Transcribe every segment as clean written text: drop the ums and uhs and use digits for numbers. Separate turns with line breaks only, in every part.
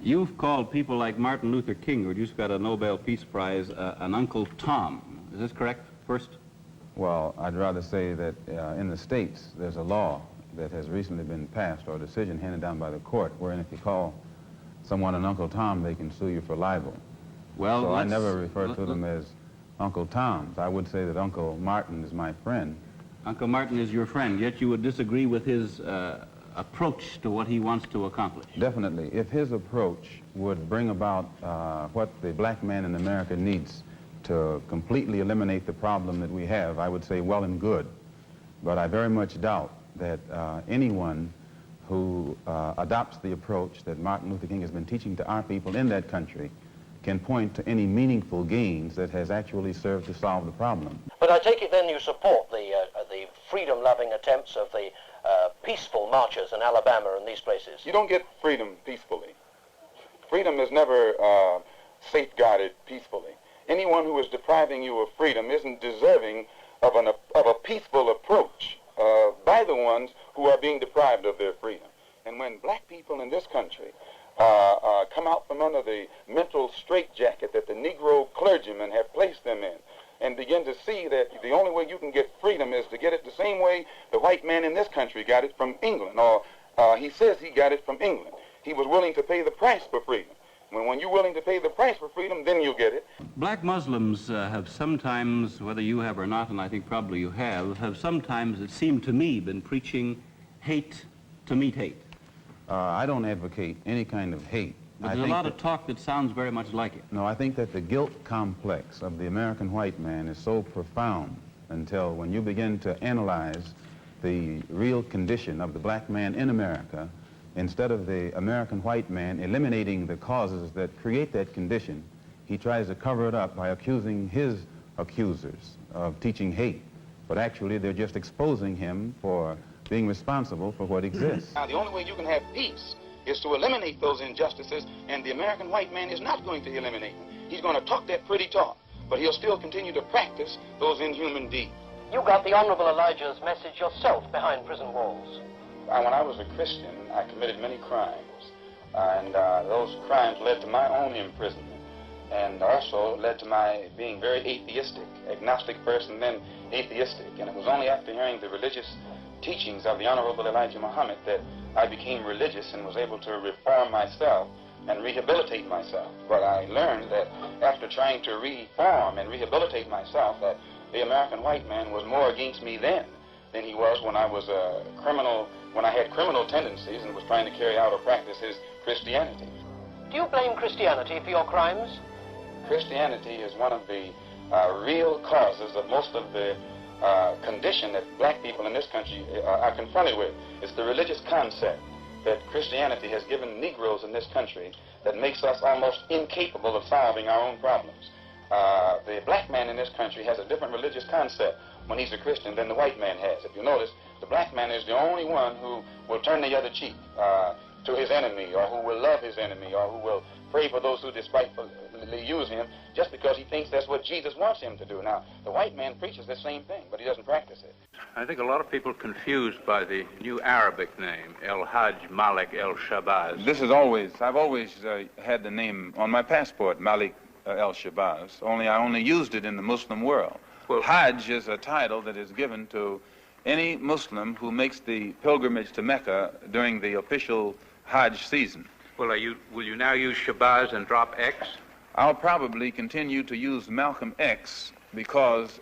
You've called people like Martin Luther King, who just got a Nobel Peace Prize, an Uncle Tom. Is this correct, first?
Well, I'd rather say that in the States, there's a law that has recently been passed, or a decision handed down by the court, wherein if you call someone an Uncle Tom, they can sue you for libel.
Well,
so I never refer to them as Uncle Toms. I would say that Uncle Martin is my friend.
Uncle Martin is your friend, yet you would disagree with his approach to what he wants to accomplish.
Definitely. If his approach would bring about what the black man in America needs to completely eliminate the problem that we have, I would say well and good. But I very much doubt that anyone who adopts the approach that Martin Luther King has been teaching to our people in that country can point to any meaningful gains that has actually served to solve the problem.
But I take it then you support the freedom-loving attempts of the peaceful marchers in Alabama and these places.
You don't get freedom peacefully. Freedom is never safeguarded peacefully. Anyone who is depriving you of freedom isn't deserving of a peaceful approach by the ones who are being deprived of their freedom. And when black people in this country come out from under the mental straitjacket that the Negro clergymen have placed them in, and begin to see that the only way you can get freedom is to get it the same way the white man in this country got it from England, or he says he got it from England. He was willing to pay the price for freedom. When you're willing to pay the price for freedom, then you get it.
Black Muslims have sometimes, whether you have or not, and I think probably you have sometimes, it seemed to me, been preaching hate to meet hate.
I don't advocate any kind of hate.
But there's a lot of talk that sounds very much like it.
No, I think that the guilt complex of the American white man is so profound until when you begin to analyze the real condition of the black man in America, instead of the American white man eliminating the causes that create that condition, he tries to cover it up by accusing his accusers of teaching hate. But actually, they're just exposing him for being responsible for what exists.
Now, the only way you can have peace is to eliminate those injustices, and the American white man is not going to eliminate them. He's going to talk that pretty talk, but he'll still continue to practice those inhuman deeds.
You got the Honorable Elijah's message yourself behind prison walls.
When I was a Christian, I committed many crimes, and those crimes led to my own imprisonment, and also led to my being very atheistic, agnostic first and then atheistic. And it was only after hearing the religious teachings of the Honorable Elijah Muhammad that I became religious and was able to reform myself and rehabilitate myself. But I learned that after trying to reform and rehabilitate myself, that the American white man was more against me then than he was when I was a criminal, when I had criminal tendencies and was trying to carry out or practice his Christianity.
Do you blame Christianity for your crimes?
Christianity is one of the real causes of most of the condition that black people in this country are confronted with. It's the religious concept that Christianity has given Negroes in this country that makes us almost incapable of solving our own problems. The black man in this country has a different religious concept when he's a Christian than the white man has. If you notice, the black man is the only one who will turn the other cheek to his enemy, or who will love his enemy, or who will pray for those who despitefully use him, just because he thinks that's what Jesus wants him to do. Now, the white man preaches the same thing, but he doesn't practice it.
I think a lot of people are confused by the new Arabic name, El Hajj Malik El Shabazz.
I've always had the name on my passport, Malik El Shabazz, only I only used it in the Muslim world. Well, Hajj is a title that is given to any Muslim who makes the pilgrimage to Mecca during the official Hajj season.
Well, will you now use Shabazz and drop X?
I'll probably continue to use Malcolm X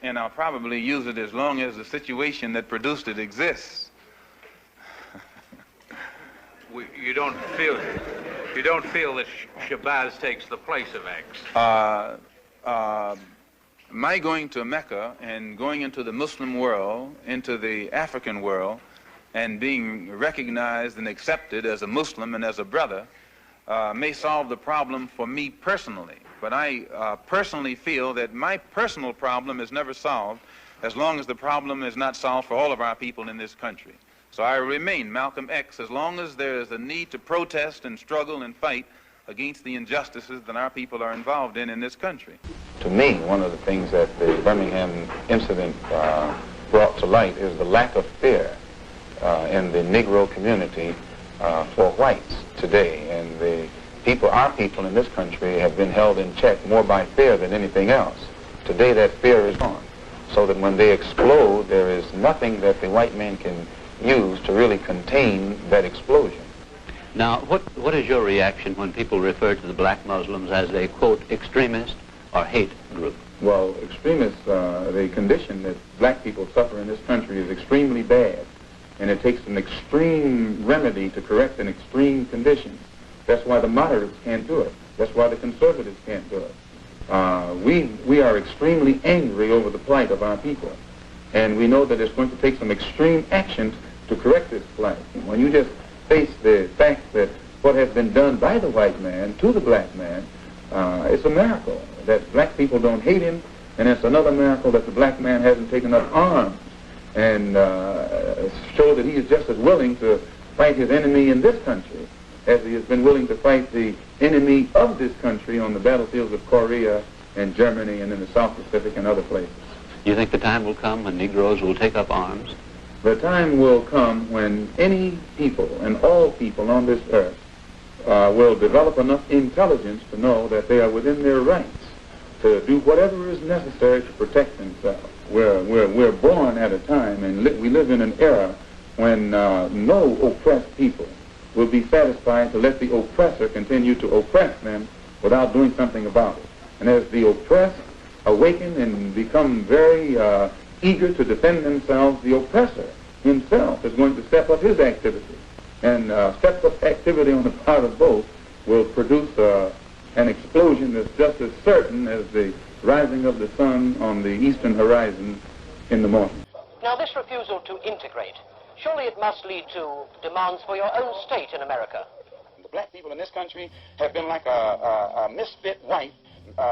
and I'll probably use it as long as the situation that produced it exists.
You don't feel that Shabazz takes the place of X?
My going to Mecca and going into the Muslim world, into the African world, and being recognized and accepted as a Muslim and as a brother may solve the problem for me personally. But I personally feel that my personal problem is never solved as long as the problem is not solved for all of our people in this country. So I remain Malcolm X as long as there is a need to protest and struggle and fight against the injustices that our people are involved in this country. To me, one of the things that the Birmingham incident brought to light is the lack of fear in the Negro community for whites today, and the our people in this country have been held in check more by fear than anything else. Today that fear is gone, so that when they explode, there is nothing that the white man can use to really contain that explosion.
Now, what is your reaction when people refer to the black Muslims as a, quote, extremist or hate group?
Well, extremists, the condition that black people suffer in this country is extremely bad, and it takes an extreme remedy to correct an extreme condition. That's why the moderates can't do it. That's why the conservatives can't do it. We are extremely angry over the plight of our people, and we know that it's going to take some extreme action to correct this plight. When you just face the fact that what has been done by the white man to the black man, it's a miracle that black people don't hate him, and it's another miracle that the black man hasn't taken up arms and show that he is just as willing to fight his enemy in this country as he has been willing to fight the enemy of this country on the battlefields of Korea and Germany and in the South Pacific and other places.
You think the time will come when Negroes will take up arms?
The time will come when any people and all people on this earth will develop enough intelligence to know that they are within their rights to do whatever is necessary to protect themselves. We're born at a time, and we live in an era when no oppressed people will be satisfied to let the oppressor continue to oppress them without doing something about it. And as the oppressed awaken and become very eager to defend themselves, the oppressor himself is going to step up his activity. And step up activity on the part of both will produce an explosion that's just as certain as the rising of the sun on the eastern horizon in the morning.
Now, this refusal to integrate, surely it must lead to demands for your own state in America.
The black people in this country have been like a misfit white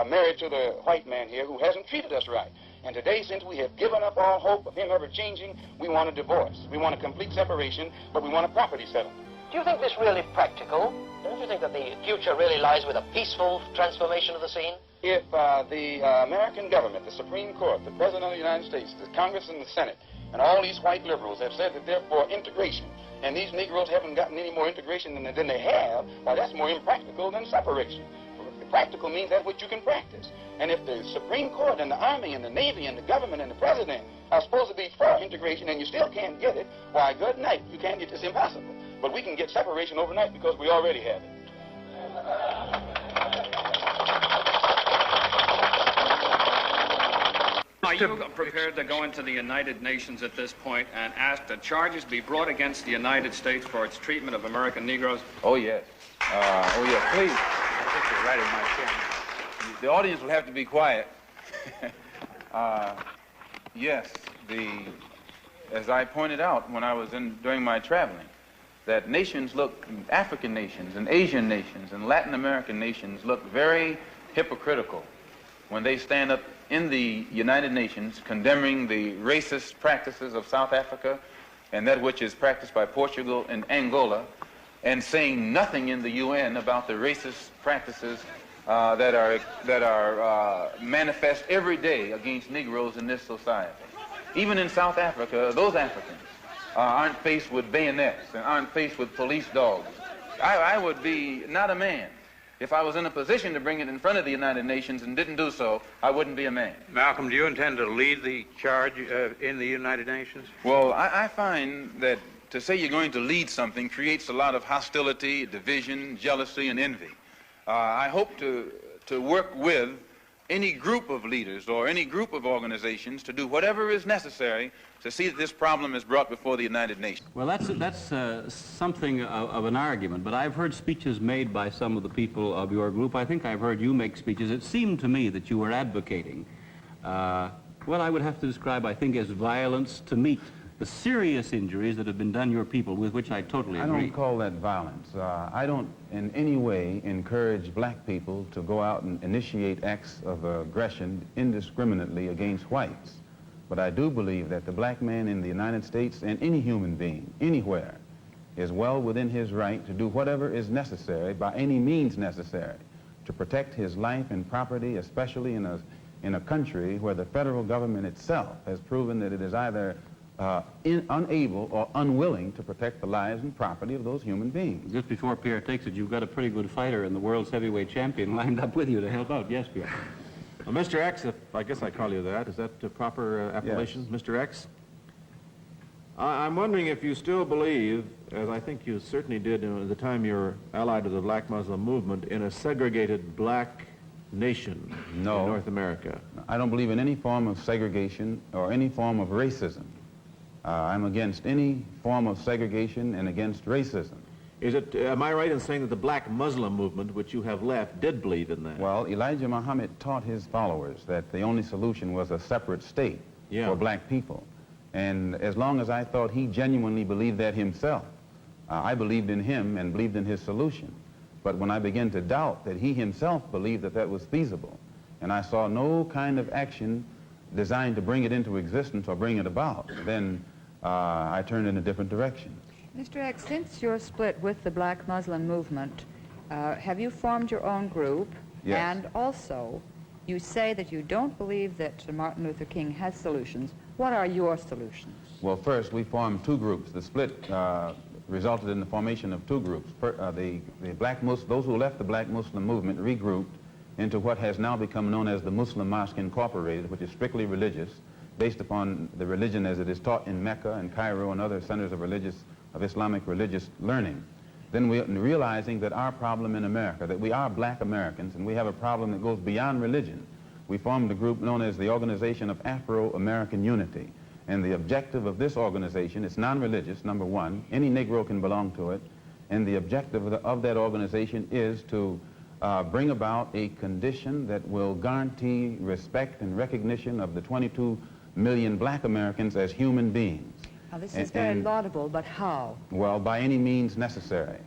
married to the white man here who hasn't treated us right. And today, since we have given up all hope of him ever changing, we want a divorce. We want a complete separation, but we want a property settlement.
Do you think this really practical? Don't you think that the future really lies with a peaceful transformation of the scene?
If the American government, the Supreme Court, the President of the United States, the Congress and the Senate, and all these white liberals have said that they're for integration, and these Negroes haven't gotten any more integration than they have, well, that's more impractical than separation. Practical means that which you can practice. And if the Supreme Court and the Army and the Navy and the government and the President are supposed to be for integration and you still can't get it, why, good night, you can't get this, impossible. But we can get separation overnight because we already have it.
Are you prepared to go into the United Nations at this point and ask that charges be brought against the United States for its treatment of American Negroes?
Oh, yes. Oh, yes, please. I think you're right in my chair. The audience will have to be quiet. Yes, as I pointed out when I was during my traveling, that nations look, African nations and Asian nations and Latin American nations look very hypocritical when they stand up in the United Nations condemning the racist practices of South Africa and that which is practiced by Portugal and Angola, and saying nothing in the UN about the racist practices that are manifest every day against Negroes in this society. Even in South Africa, those Africans aren't faced with bayonets and aren't faced with police dogs. I would be not a man. If I was in a position to bring it in front of the United Nations and didn't do so, I wouldn't be a man.
Malcolm, do you intend to lead the charge in the United Nations?
Well, I find that to say you're going to lead something creates a lot of hostility, division, jealousy, and envy. I hope to work with any group of leaders or any group of organizations to do whatever is necessary to see that this problem is brought before the United Nations.
Well, that's something of an argument, but I've heard speeches made by some of the people of your group. I think I've heard you make speeches. It seemed to me that you were advocating, well, I would have to describe, I think, as violence to meet the serious injuries that have been done your people, with which I totally agree.
I don't call that violence. I don't in any way encourage black people to go out and initiate acts of aggression indiscriminately against whites. But I do believe that the black man in the United States and any human being, anywhere, is well within his right to do whatever is necessary, by any means necessary, to protect his life and property, especially in a country where the federal government itself has proven that it is either unable or unwilling to protect the lives and property of those human beings.
Just before Pierre takes it, you've got a pretty good fighter in the world's heavyweight champion lined up with you to help out. Yes, Pierre.
Well, Mr. X, if I guess I call you that, is that the proper appellation,
Yes.
Mr. X? I'm wondering if you still believe, as I think you certainly did at the time you were allied to the Black Muslim movement, in a segregated black nation
No.
in North America.
I don't believe in any form of segregation or any form of racism. I'm against any form of segregation and against racism.
Am I right in saying that the Black Muslim movement, which you have left, did believe in that?
Well, Elijah Muhammad taught his followers that the only solution was a separate state for black people. And as long as I thought he genuinely believed that himself, I believed in him and believed in his solution. But when I began to doubt that he himself believed that that was feasible, and I saw no kind of action designed to bring it into existence or bring it about, then I turned in a different direction.
Mr. X, since you're split with the Black Muslim movement, have you formed your own group?
Yes.
And also, you say that you don't believe that Martin Luther King has solutions. What are your solutions?
Well, first, we formed two groups. The split resulted in the formation of two groups. Those who left the Black Muslim movement regrouped into what has now become known as the Muslim Mosque Incorporated, which is strictly religious, based upon the religion as it is taught in Mecca and Cairo and other centers of Islamic religious learning. Then realizing that our problem in America, that we are black Americans and we have a problem that goes beyond religion, we formed a group known as the Organization of Afro-American Unity. And the objective of this organization is non-religious, number one. Any Negro can belong to it. And the objective of that organization is to bring about a condition that will guarantee respect and recognition of the 22 million black Americans as human beings.
Now, this is very laudable, but how?
Well, by any means necessary.